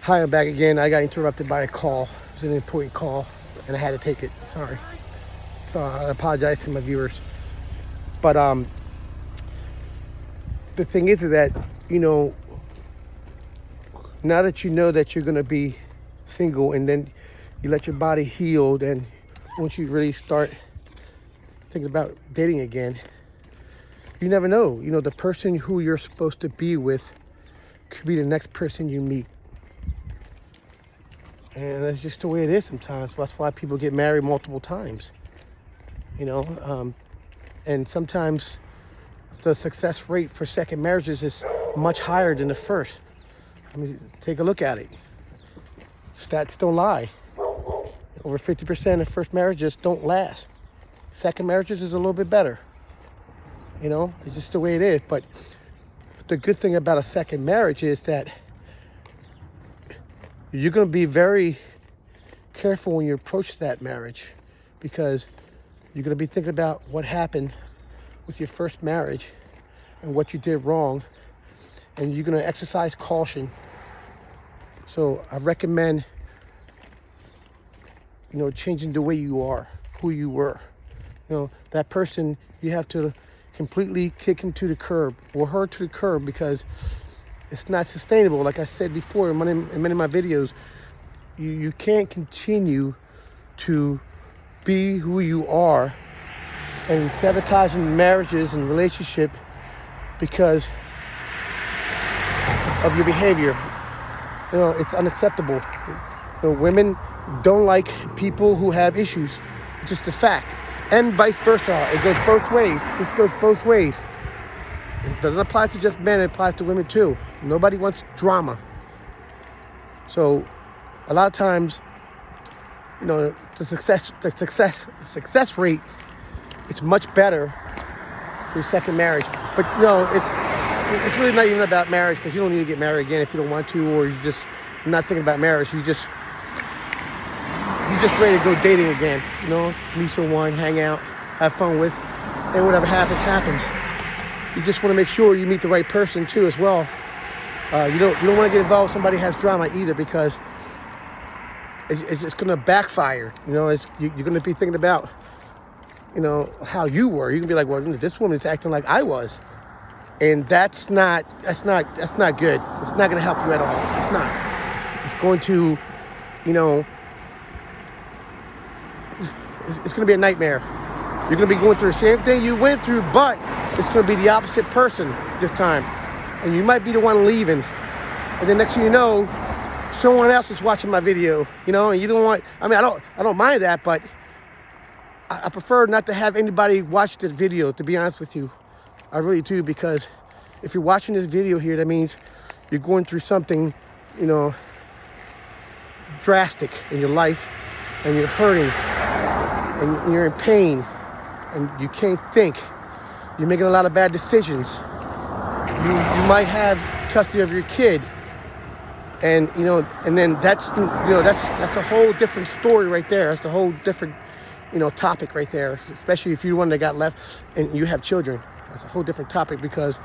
Hi, I'm back again. I got interrupted by a call. It was an important call, and I had to take it. Sorry. So I apologize to my viewers. But the thing is that, now that you know that you're going to be single and then you let your body heal, then once you really start thinking about dating again, you never know. The person who you're supposed to be with could be the next person you meet. And that's just the way it is sometimes. That's why people get married multiple times. And sometimes the success rate for second marriages is much higher than the first. I mean, take a look at it. Stats don't lie. Over 50% of first marriages don't last. Second marriages is a little bit better. It's just the way it is. But the good thing about a second marriage is that you're going to be very careful when you approach that marriage, because you're going to be thinking about what happened with your first marriage and what you did wrong, and you're going to exercise caution. So I recommend, changing the way you are, who you were. That person, you have to completely kick him to the curb or her to the curb, because it's not sustainable. Like I said before in many of my videos, you can't continue to be who you are and sabotaging marriages and relationship because of your behavior. It's unacceptable. Women don't like people who have issues. It's just a fact. And vice versa. It goes both ways. This goes both ways. It doesn't apply to just men, it applies to women too. Nobody wants drama. So a lot of times, the success rate is much better for your second marriage. But it's really not even about marriage, because you don't need to get married again if you don't want to, or you're just not thinking about marriage. You're just ready to go dating again. Meet someone, hang out, have fun with, and whatever happens. You just want to make sure you meet the right person too as well. You don't want to get involved with somebody who has drama either, because it's just going to backfire. You're going to be thinking about, how you were. You can be like, well, this woman is acting like I was, and that's not good. It's not going to help you at all. It's not. It's going to, it's going to be a nightmare. You're going to be going through the same thing you went through, but it's going to be the opposite person this time. And you might be the one leaving. And then next thing you know, someone else is watching my video, and you don't want, I don't mind that, but I prefer not to have anybody watch this video, to be honest with you. I really do, because if you're watching this video here, that means you're going through something, drastic in your life, and you're hurting, and you're in pain, and you can't think. You're making a lot of bad decisions. You might have custody of your kid, and and then that's a whole different story right there. That's a whole different topic right there. Especially if you're the one that got left and you have children, that's a whole different topic, because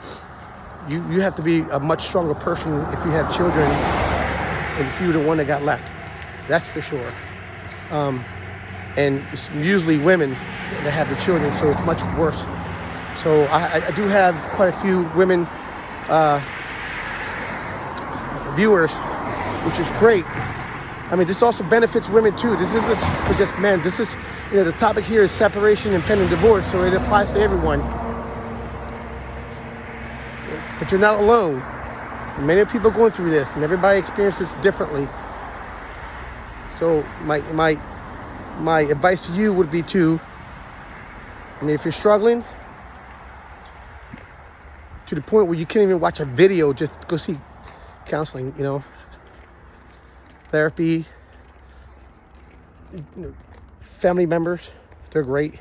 you have to be a much stronger person if you have children and if you're the one that got left. That's for sure. And it's usually women that have the children, so it's much worse. So I do have quite a few women viewers, which is great. This also benefits women too. This isn't for just men. This is, the topic here is separation and pending divorce, so it applies to everyone. But you're not alone. Many people are going through this, and everybody experiences differently. So my advice to you would be to, if you're struggling to the point where you can't even watch a video, just go see counseling, therapy, family members, they're great.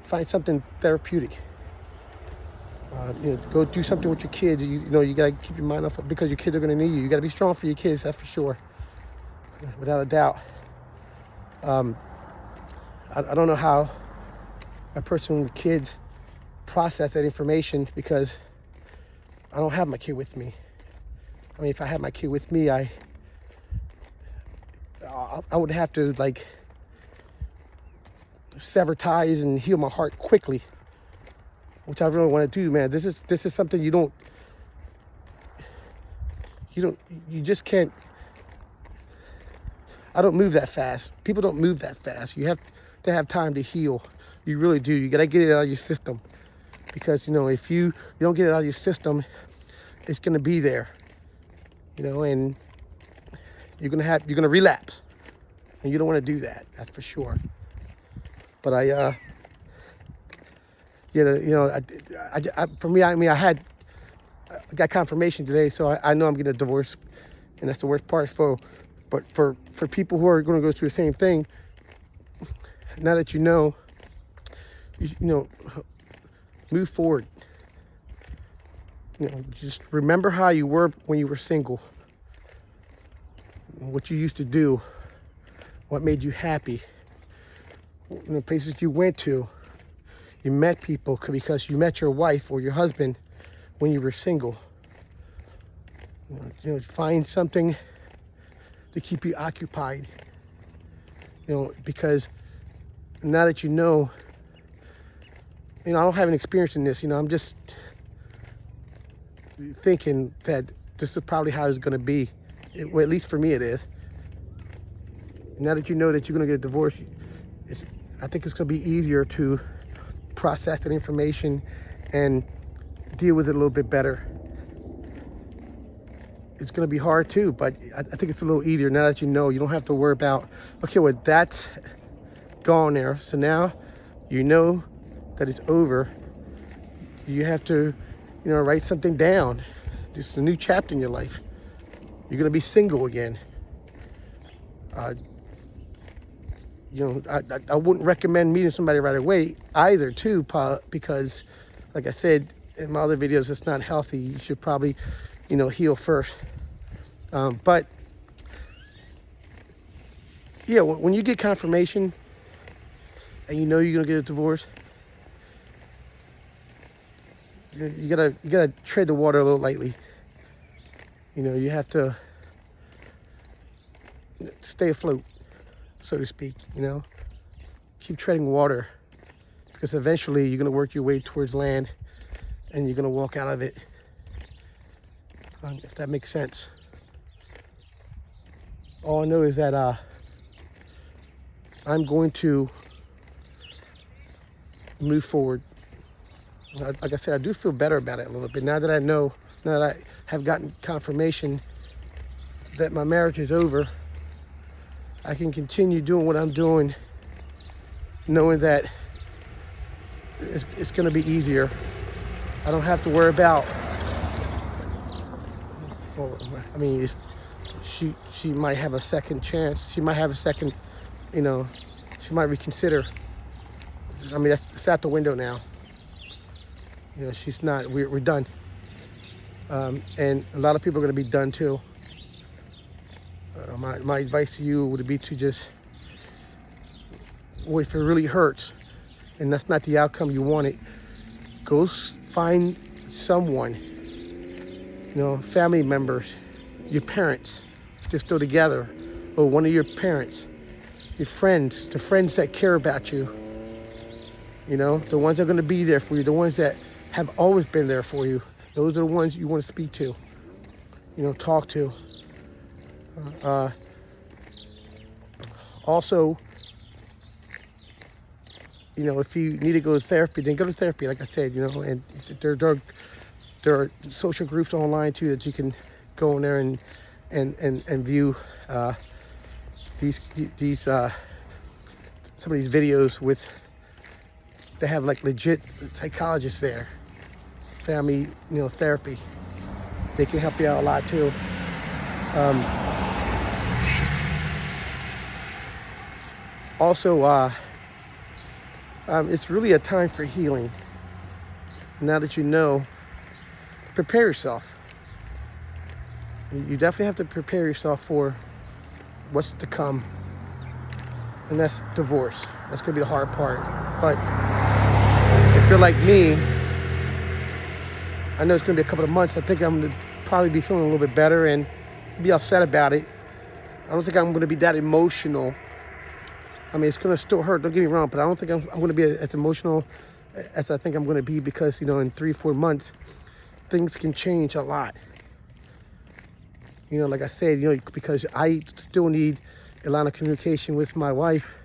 Find something therapeutic. Go do something with your kids. You got to keep your mind off it, because your kids are going to need you. You got to be strong for your kids, that's for sure, without a doubt. I don't know how a person with kids process that information, because I don't have my kid with me. If I had my kid with me, I I would have to like sever ties and heal my heart quickly, which I really want to do, man. This is something you just can't. I don't move that fast. People don't move that fast. You have to have time to heal. You really do. You gotta get it out of your system, because if you don't get it out of your system, it's gonna be there, and you're gonna relapse, and you don't want to do that. That's for sure. But for me, I got confirmation today, so I know I'm getting a divorce, and that's the worst part. But for people who are going to go through the same thing, now that you move forward. Just remember how you were when you were single, what you used to do, what made you happy, places you went to. You met people because you met your wife or your husband when you were single. Find something to keep you occupied. Because now that I don't have an experience in this. I'm just thinking that this is probably how it's going to be. Well, at least for me, it is. Now that you know that you're going to get a divorce, I think it's going to be easier to process that information and deal with it a little bit better. It's going to be hard too, but I think it's a little easier now that you don't have to worry about, okay, well, that's gone there. So now you know that it's over. You have to, write something down. Just a new chapter in your life. You're going to be single again. I wouldn't recommend meeting somebody right away either, too, because, like I said in my other videos, it's not healthy. You should probably, heal first. But yeah, when you get confirmation and you're gonna get a divorce, you gotta tread the water a little lightly. You have to stay afloat, so to speak. Keep treading water, because eventually you're gonna work your way towards land, and you're gonna walk out of it. If that makes sense. All I know is that I'm going to move forward. Like I said, I do feel better about it a little bit now that now that I have gotten confirmation that my marriage is over. I can continue doing what I'm doing, knowing that it's going to be easier. I don't have to worry about. Well, I mean, if she might have a second chance. She might have a second, she might reconsider. I mean, it's out the window now. She's not, we're done. And a lot of people are going to be done too. My advice to you would be to just, well, if it really hurts and that's not the outcome you wanted, go find someone, family members, your parents, if they're still together, or one of your parents, your friends, the friends that care about you, the ones that are going to be there for you, the ones that have always been there for you. Those are the ones you want to speak to, talk to. Also, if you need to go to therapy, then go to therapy, like I said, and there are social groups online too that you can go in there and view these some of these videos with, they have like legit psychologists there, family, therapy. They can help you out a lot too. Also, it's really a time for healing. Now that prepare yourself. You definitely have to prepare yourself for what's to come. And that's divorce. That's going to be the hard part. But if you're like me, I know it's going to be a couple of months. I think I'm going to probably be feeling a little bit better and be upset about it. I don't think I'm going to be that emotional. I mean, it's going to still hurt, don't get me wrong, but I don't think I'm going to be as emotional as I think I'm going to be, because, you know, in 3-4 months, things can change a lot. You know, like I said, you know, because I still need a line of communication with my wife.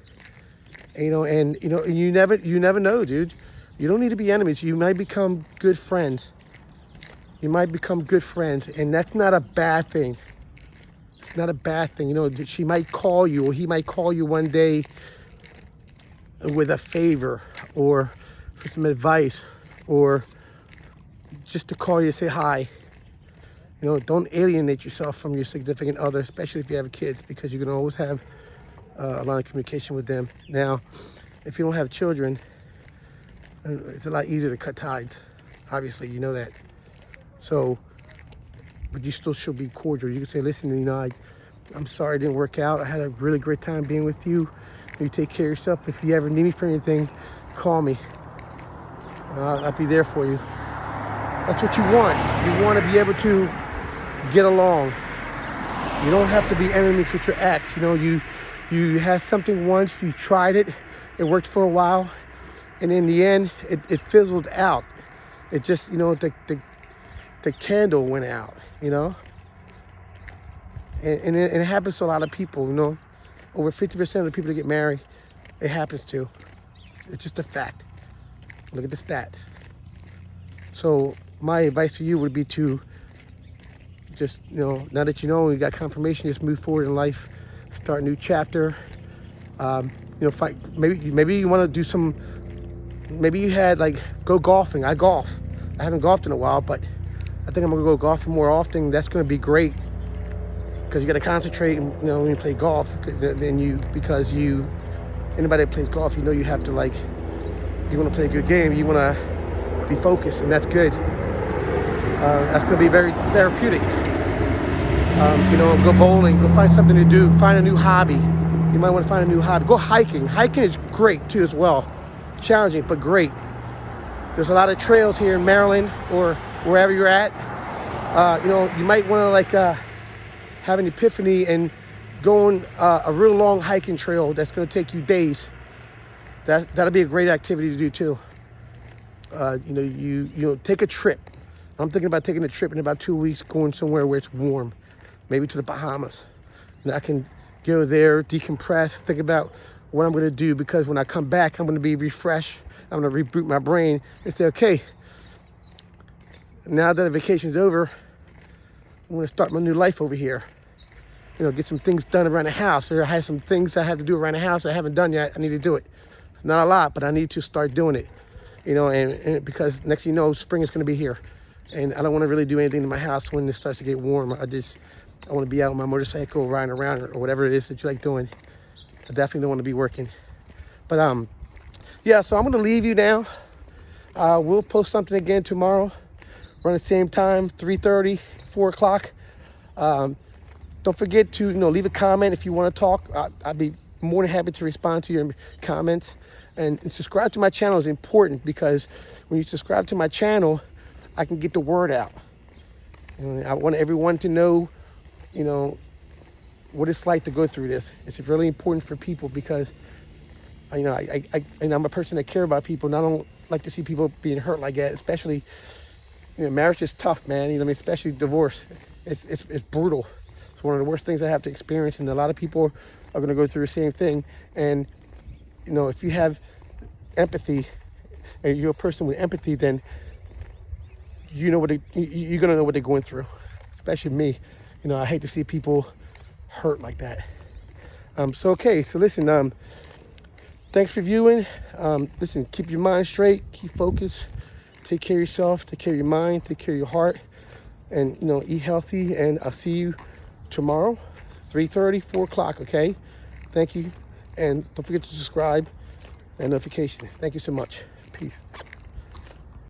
You know, and you never know, dude. You don't need to be enemies. You might become good friends. You might become good friends, and that's not a bad thing. It's not a bad thing. You know, she might call you, or he might call you one day with a favor, or for some advice, or just to call you to say hi. You know, don't alienate yourself from your significant other, especially if you have kids, because you can always have a line of communication with them. Now, if you don't have children, it's a lot easier to cut ties. Obviously, you know that. So, but you still should be cordial. You can say, listen, you know, I'm sorry it didn't work out. I had a really great time being with you. You take care of yourself. If you ever need me for anything, call me. I'll be there for you. That's what you want. You want to be able to get along. You don't have to be enemies with your ex. You know, you had something once, you tried it, it worked for a while, and in the end, it fizzled out. It just, you know, the candle went out, you know? And it happens to a lot of people, you know? Over 50% of the people that get married, it happens to. It's just a fact. Look at the stats. So my advice to you would be to just, you know, now that you know, you got confirmation, just move forward in life, start a new chapter. You know, maybe you want to do some, maybe you had like, go golfing. I golf. I haven't golfed in a while, but I think I'm gonna go golfing more often. That's gonna be great, because you gotta concentrate, you know, when you play golf. Because anybody that plays golf, you know, you have to, like, you wanna play a good game, you wanna be focused, and that's good. That's gonna be very therapeutic. You know, go bowling, go find something to do, find a new hobby. You might want to find a new hobby. Go hiking. Hiking is great too as well. Challenging, but great. There's a lot of trails here in Maryland or wherever you're at. You know, you might want to, like, have an epiphany and go on a real long hiking trail that's going to take you days. That'll be a great activity to do too. You know, you know, take a trip. I'm thinking about taking a trip in about 2 weeks, going somewhere where it's warm, maybe to the Bahamas. And I can go there, decompress, think about what I'm going to do, because when I come back, I'm going to be refreshed. I'm going to reboot my brain and say, okay, now that the vacation's over, I'm going to start my new life over here. You know, get some things done around the house. Or I have some things I have to do around the house I haven't done yet. I need to do it. Not a lot, but I need to start doing it. You know, and because next thing you know, spring is going to be here. And I don't want to really do anything in my house when it starts to get warm. I want to be out on my motorcycle, riding around, or whatever it is that you like doing. I definitely don't want to be working. But yeah, so I'm going to leave you now. We'll post something again tomorrow, around the same time, 3:30, 4 o'clock. Don't forget to, you know, leave a comment if you want to talk. I'd be more than happy to respond to your comments. And subscribe to my channel is important, because when you subscribe to my channel, I can get the word out. And I want everyone to know, you know, what it's like to go through this. It's really important for people, because, you know, I'm a person that cares about people, and I don't like to see people being hurt like that. Especially, you know, marriage is tough, man. You know what I mean? Especially divorce. It's brutal. It's one of the worst things I have to experience, and a lot of people are going to go through the same thing. And, you know, if you have empathy, and you're a person with empathy, then you know you're going to know what they're going through. Especially me. You know, I hate to see people hurt like that. So listen, thanks for viewing. Listen, keep your mind straight, keep focused, take care of yourself, take care of your mind, take care of your heart, and, you know, eat healthy. And I'll see you tomorrow, 3:30, 4 o'clock, okay? Thank you, and don't forget to subscribe and notifications. Thank you so much. Peace.